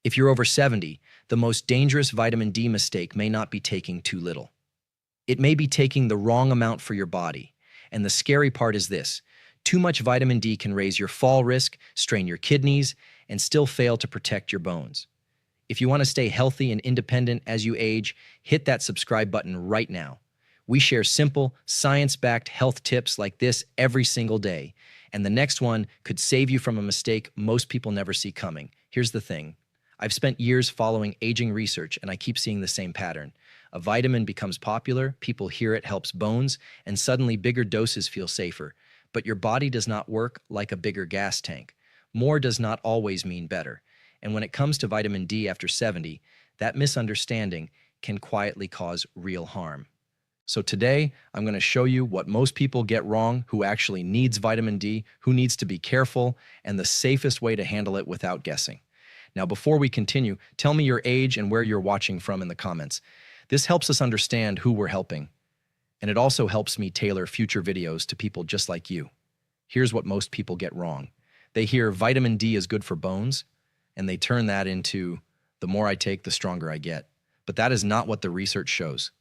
If you're over 70, the most dangerous vitamin D mistake may not be taking too little. It may be taking the wrong amount for your body. And the scary part is this: too much vitamin D can raise your fall risk, strain your kidneys, and still fail to protect your bones. If you want to stay healthy and independent as you age, hit that subscribe button right now. We share simple, science-backed health tips like this every single day, and the next one could save you from a mistake most people never see coming. Here's the thing. I've spent years following aging research, and I keep seeing the same pattern. A vitamin becomes popular, people hear it helps bones, and suddenly bigger doses feel safer. But your body does not work like a bigger gas tank. More does not always mean better. And when it comes to vitamin D after 70, that misunderstanding can quietly cause real harm. So today, I'm going to show you what most people get wrong, who actually needs vitamin D, who needs to be careful, and the safest way to handle it without guessing. Now, before we continue, tell me your age and where you're watching from in the comments. This helps us understand who we're helping, and it also helps me tailor future videos to people just like you. Here's what most people get wrong. They hear vitamin D is good for bones, and they turn that into, the more I take, the stronger I get. But that is not what the research shows.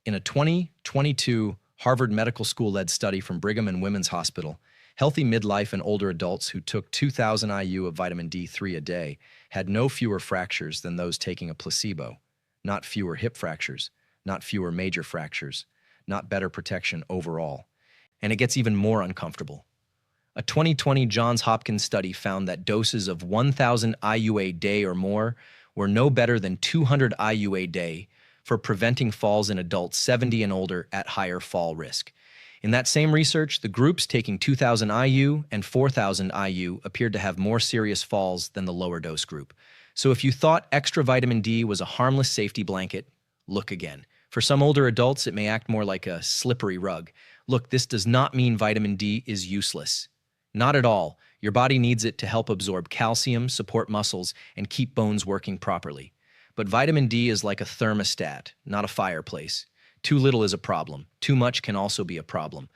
In a 2022 Harvard Medical School-led study from Brigham and Women's Hospital, healthy midlife and older adults who took 2,000 IU of vitamin D3 a day had no fewer fractures than those taking a placebo, not fewer hip fractures, not fewer major fractures, not better protection overall. And it gets even more uncomfortable. A 2020 Johns Hopkins study found that doses of 1,000 IU a day or more were no better than 200 IU a day for preventing falls in adults 70 and older at higher fall risk. In that same research, the groups taking 2,000 IU and 4,000 IU appeared to have more serious falls than the lower dose group. So if you thought extra vitamin D was a harmless safety blanket, look again. For some older adults, it may act more like a slippery rug. Look, this does not mean vitamin D is useless. Not at all. Your body needs it to help absorb calcium, support muscles, and keep bones working properly. But vitamin D is like a thermostat, not a fireplace. Too little is a problem. Too much can also be a problem.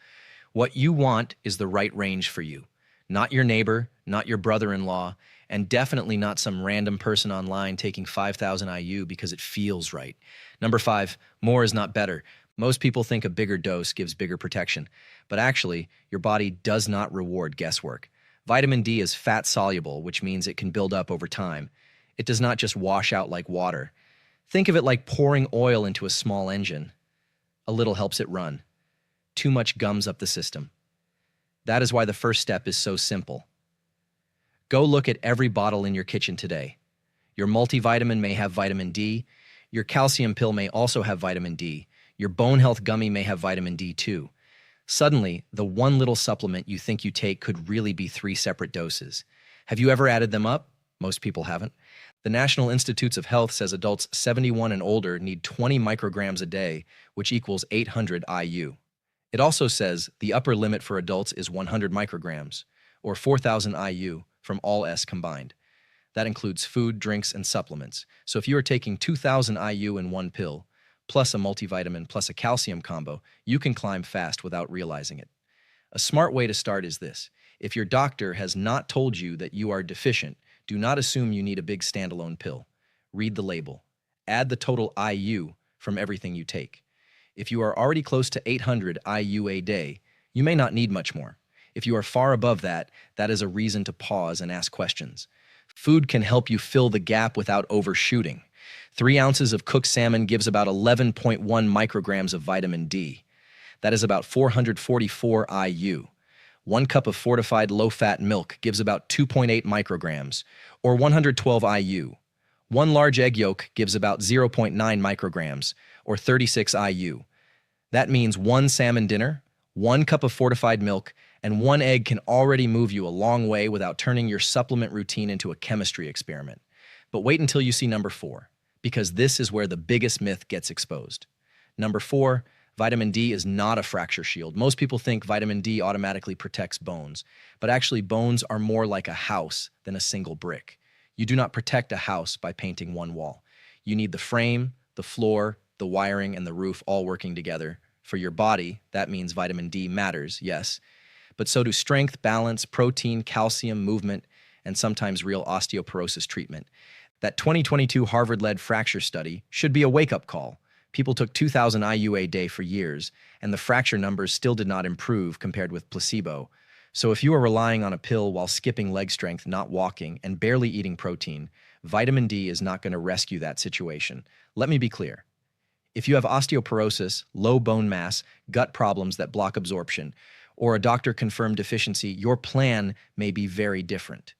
What you want is the right range for you. Not your neighbor, not your brother-in-law, and definitely not some random person online taking 5,000 IU because it feels right. Number 5, more is not better. Most people think a bigger dose gives bigger protection, but actually, your body does not reward guesswork. Vitamin D is fat-soluble, which means it can build up over time. It does not just wash out like water. Think of it like pouring oil into a small engine. A little helps it run. Too much gums up the system. That is why the first step is so simple. Go look at every bottle in your kitchen today. Your multivitamin may have vitamin D. Your calcium pill may also have vitamin D. Your bone health gummy may have vitamin D too. Suddenly, the one little supplement you think you take could really be 3 separate doses. Have you ever added them up? Most people haven't. The National Institutes of Health says adults 71 and older need 20 micrograms a day, which equals 800 IU. It also says the upper limit for adults is 100 micrograms, or 4,000 IU from all S combined. That includes food, drinks, and supplements. So if you are taking 2,000 IU in one pill, plus a multivitamin, plus a calcium combo, you can climb fast without realizing it. A smart way to start is this. If your doctor has not told you that you are deficient, do not assume you need a big standalone pill. Read the label. Add the total IU from everything you take. If you are already close to 800 IU a day, you may not need much more. If you are far above that, that is a reason to pause and ask questions. Food can help you fill the gap without overshooting. 3 ounces of cooked salmon gives about 11.1 micrograms of vitamin D. That is about 444 IU. 1 cup of fortified low-fat milk gives about 2.8 micrograms, or 112 IU. 1 large egg yolk gives about 0.9 micrograms, or 36 IU. That means 1 salmon dinner, 1 cup of fortified milk, and 1 egg can already move you a long way without turning your supplement routine into a chemistry experiment. But wait until you see number 4, because this is where the biggest myth gets exposed. Number 4, vitamin D is not a fracture shield. Most people think vitamin D automatically protects bones, but actually bones are more like a house than a single brick. You do not protect a house by painting one wall. You need the frame, the floor, the wiring, and the roof all working together. For your body, that means vitamin D matters, yes, but so do strength, balance, protein, calcium, movement, and sometimes real osteoporosis treatment. That 2022 Harvard-led fracture study should be a wake-up call. People took 2,000 IU a day for years, and the fracture numbers still did not improve compared with placebo. So if you are relying on a pill while skipping leg strength, not walking, and barely eating protein, vitamin D is not going to rescue that situation. Let me be clear. If you have osteoporosis, low bone mass, gut problems that block absorption, or a doctor-confirmed deficiency, your plan may be very different.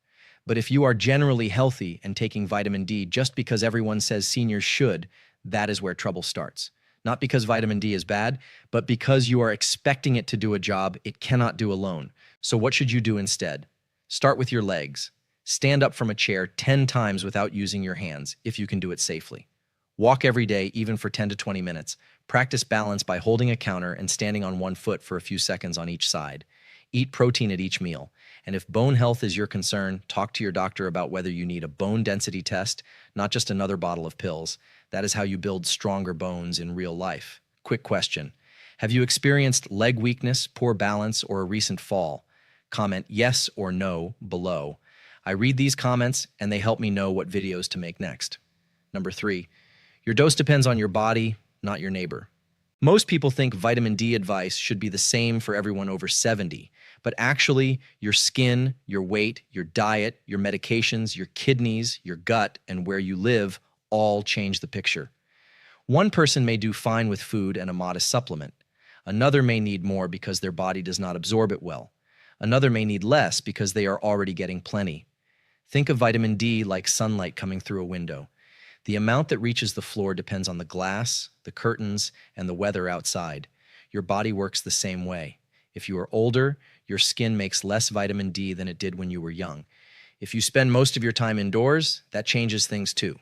But if you are generally healthy and taking vitamin D just because everyone says seniors should, that is where trouble starts. Not because vitamin D is bad, but because you are expecting it to do a job it cannot do alone. So what should you do instead? Start with your legs. Stand up from a chair 10 times without using your hands, if you can do it safely. Walk every day, even for 10 to 20 minutes. Practice balance by holding a counter and standing on one foot for a few seconds on each side. Eat protein at each meal. And if bone health is your concern, talk to your doctor about whether you need a bone density test, not just another bottle of pills. That is how you build stronger bones in real life. Quick question. Have you experienced leg weakness, poor balance, or a recent fall? Comment yes or no below. I read these comments and they help me know what videos to make next. Number 3. Your dose depends on your body, not your neighbor. Most people think vitamin D advice should be the same for everyone over 70, but actually, your skin, your weight, your diet, your medications, your kidneys, your gut, and where you live all change the picture. One person may do fine with food and a modest supplement. Another may need more because their body does not absorb it well. Another may need less because they are already getting plenty. Think of vitamin D like sunlight coming through a window. The amount that reaches the floor depends on the glass, the curtains, and the weather outside. Your body works the same way. If you are older, your skin makes less vitamin D than it did when you were young. If you spend most of your time indoors, that changes things too.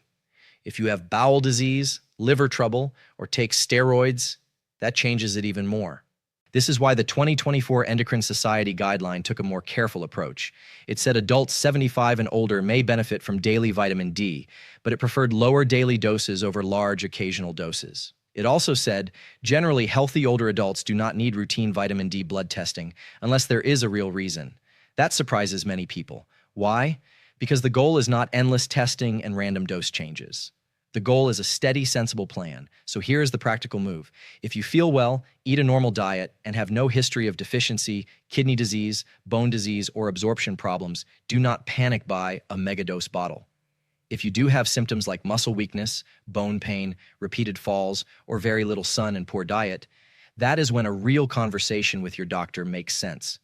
If you have bowel disease, liver trouble, or take steroids, that changes it even more. This is why the 2024 Endocrine Society guideline took a more careful approach. It said adults 75 and older may benefit from daily vitamin D, but it preferred lower daily doses over large occasional doses. It also said, generally healthy older adults do not need routine vitamin D blood testing unless there is a real reason. That surprises many people. Why? Because the goal is not endless testing and random dose changes. The goal is a steady, sensible plan. So here is the practical move. If you feel well, eat a normal diet, and have no history of deficiency, kidney disease, bone disease, or absorption problems, do not panic buy a megadose bottle. If you do have symptoms like muscle weakness, bone pain, repeated falls, or very little sun and poor diet, that is when a real conversation with your doctor makes sense.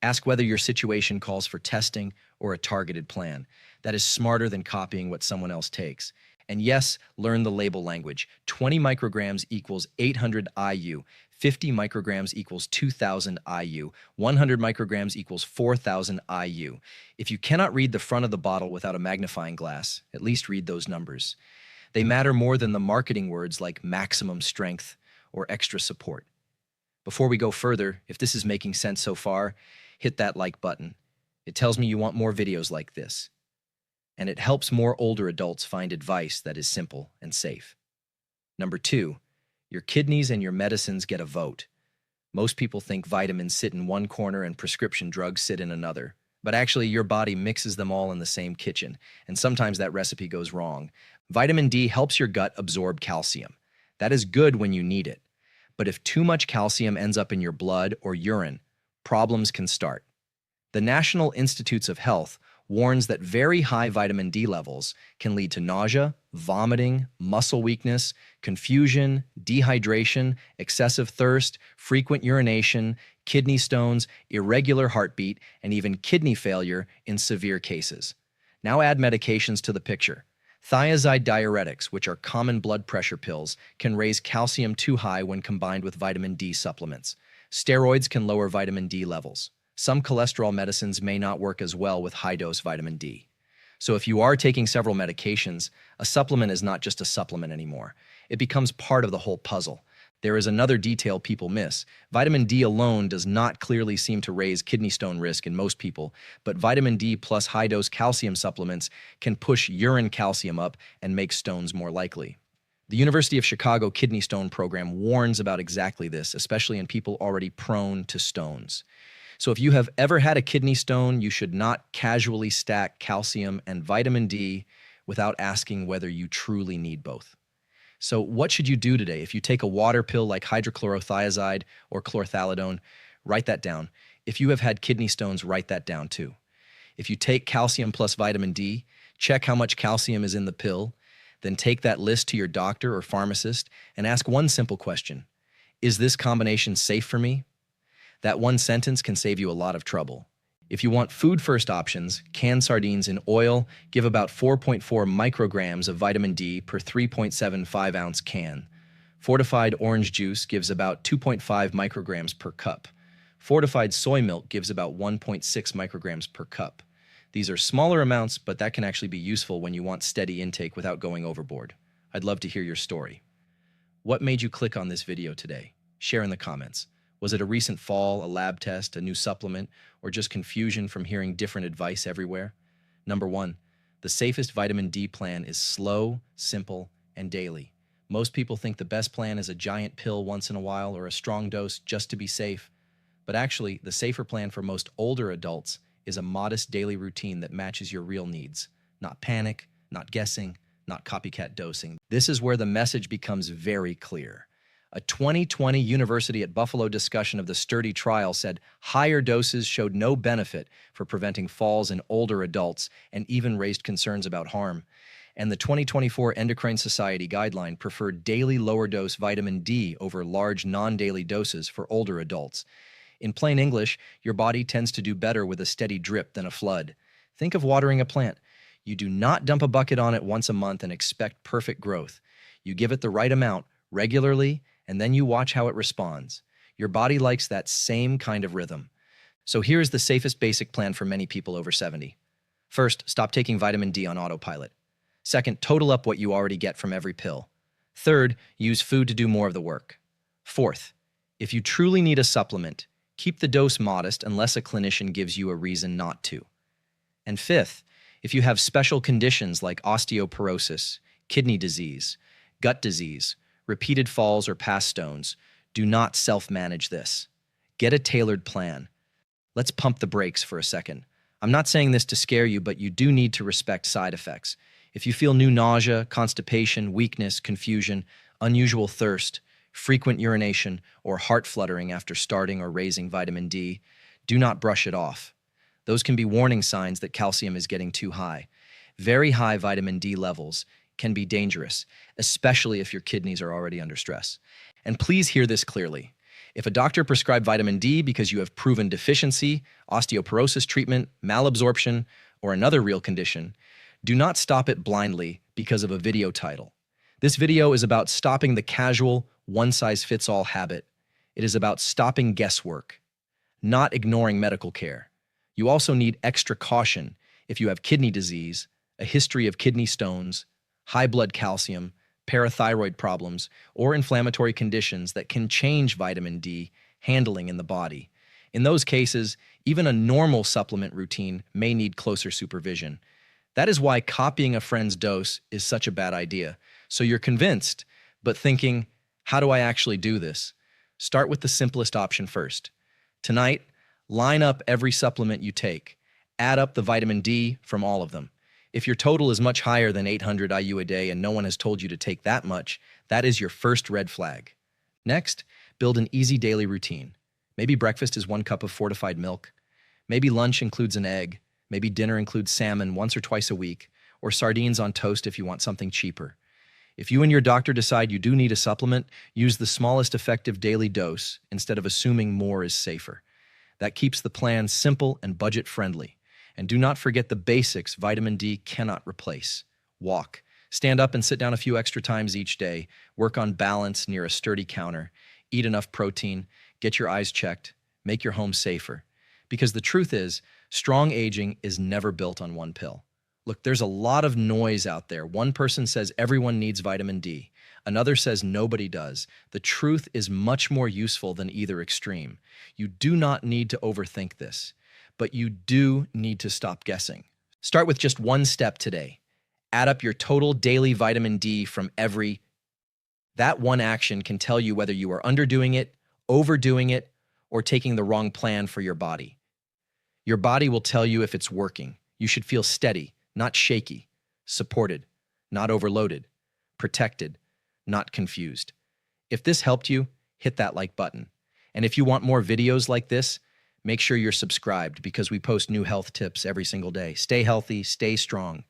Ask whether your situation calls for testing or a targeted plan. That is smarter than copying what someone else takes. And yes, learn the label language. 20 micrograms equals 800 IU, 50 micrograms equals 2,000 IU, 100 micrograms equals 4,000 IU. If you cannot read the front of the bottle without a magnifying glass, at least read those numbers. They matter more than the marketing words like maximum strength or extra support. Before we go further, if this is making sense so far, hit that like button. It tells me you want more videos like this. And it helps more older adults find advice that is simple and safe. Number 2, your kidneys and your medicines get a vote. Most people think vitamins sit in one corner and prescription drugs sit in another. But actually, your body mixes them all in the same kitchen, and sometimes that recipe goes wrong. Vitamin D helps your gut absorb calcium. That is good when you need it. But if too much calcium ends up in your blood or urine, problems can start. The National Institutes of Health warns that very high vitamin D levels can lead to nausea, vomiting, muscle weakness, confusion, dehydration, excessive thirst, frequent urination, kidney stones, irregular heartbeat, and even kidney failure in severe cases. Now add medications to the picture. Thiazide diuretics, which are common blood pressure pills, can raise calcium too high when combined with vitamin D supplements. Steroids can lower vitamin D levels. Some cholesterol medicines may not work as well with high-dose vitamin D. So if you are taking several medications, a supplement is not just a supplement anymore. It becomes part of the whole puzzle. There is another detail people miss. Vitamin D alone does not clearly seem to raise kidney stone risk in most people, but vitamin D plus high-dose calcium supplements can push urine calcium up and make stones more likely. The University of Chicago Kidney Stone Program warns about exactly this, especially in people already prone to stones. So if you have ever had a kidney stone, you should not casually stack calcium and vitamin D without asking whether you truly need both. So what should you do today? If you take a water pill like hydrochlorothiazide or chlorthalidone, write that down. If you have had kidney stones, write that down too. If you take calcium plus vitamin D, check how much calcium is in the pill, then take that list to your doctor or pharmacist and ask one simple question. Is this combination safe for me? That one sentence can save you a lot of trouble. If you want food-first options, canned sardines in oil give about 4.4 micrograms of vitamin D per 3.75-ounce can. Fortified orange juice gives about 2.5 micrograms per cup. Fortified soy milk gives about 1.6 micrograms per cup. These are smaller amounts, but that can actually be useful when you want steady intake without going overboard. I'd love to hear your story. What made you click on this video today? Share in the comments. Was it a recent fall, a lab test, a new supplement, or just confusion from hearing different advice everywhere? Number 1, the safest vitamin D plan is slow, simple, and daily. Most people think the best plan is a giant pill once in a while or a strong dose just to be safe. But actually, the safer plan for most older adults is a modest daily routine that matches your real needs. Not panic, not guessing, not copycat dosing. This is where the message becomes very clear. A 2020 University at Buffalo discussion of the STURDY trial said higher doses showed no benefit for preventing falls in older adults and even raised concerns about harm. And the 2024 Endocrine Society guideline preferred daily lower dose vitamin D over large non-daily doses for older adults. In plain English, your body tends to do better with a steady drip than a flood. Think of watering a plant. You do not dump a bucket on it once a month and expect perfect growth. You give it the right amount regularly, and then you watch how it responds. Your body likes that same kind of rhythm. So here's the safest basic plan for many people over 70. First, stop taking vitamin D on autopilot. Second, total up what you already get from every pill. Third, use food to do more of the work. Fourth, if you truly need a supplement, keep the dose modest unless a clinician gives you a reason not to. And fifth, if you have special conditions like osteoporosis, kidney disease, gut disease, repeated falls or past stones, do not self-manage this. Get a tailored plan. Let's pump the brakes for a second. I'm not saying this to scare you, but you do need to respect side effects. If you feel new nausea, constipation, weakness, confusion, unusual thirst, frequent urination, or heart fluttering after starting or raising vitamin D, do not brush it off. Those can be warning signs that calcium is getting too high. Very high vitamin D levels can be dangerous, especially if your kidneys are already under stress. And please hear this clearly. If a doctor prescribed vitamin D because you have proven deficiency, osteoporosis treatment, malabsorption, or another real condition, do not stop it blindly because of a video title. This video is about stopping the casual, one-size-fits-all habit. It is about stopping guesswork, not ignoring medical care. You also need extra caution if you have kidney disease, a history of kidney stones, high blood calcium, parathyroid problems, or inflammatory conditions that can change vitamin D handling in the body. In those cases, even a normal supplement routine may need closer supervision. That is why copying a friend's dose is such a bad idea. So you're convinced, but thinking, how do I actually do this? Start with the simplest option first. Tonight, line up every supplement you take. Add up the vitamin D from all of them. If your total is much higher than 800 IU a day and no one has told you to take that much, that is your first red flag. Next, build an easy daily routine. Maybe breakfast is 1 cup of fortified milk. Maybe lunch includes an egg. Maybe dinner includes salmon once or twice a week, or sardines on toast if you want something cheaper. If you and your doctor decide you do need a supplement, use the smallest effective daily dose instead of assuming more is safer. That keeps the plan simple and budget-friendly. And do not forget the basics vitamin D cannot replace. Walk. Stand up and sit down a few extra times each day. Work on balance near a sturdy counter. Eat enough protein. Get your eyes checked. Make your home safer. Because the truth is, strong aging is never built on one pill. Look, there's a lot of noise out there. One person says everyone needs vitamin D. Another says nobody does. The truth is much more useful than either extreme. You do not need to overthink this. But you do need to stop guessing. Start with just one step today. Add up your total daily vitamin D from every. That one action can tell you whether you are underdoing it, overdoing it, or taking the wrong plan for your body. Your body will tell you if it's working. You should feel steady, not shaky. supported, not overloaded, protected, not confused. If this helped you, hit that like button. And if you want more videos like this, make sure you're subscribed because we post new health tips every single day. Stay healthy, stay strong,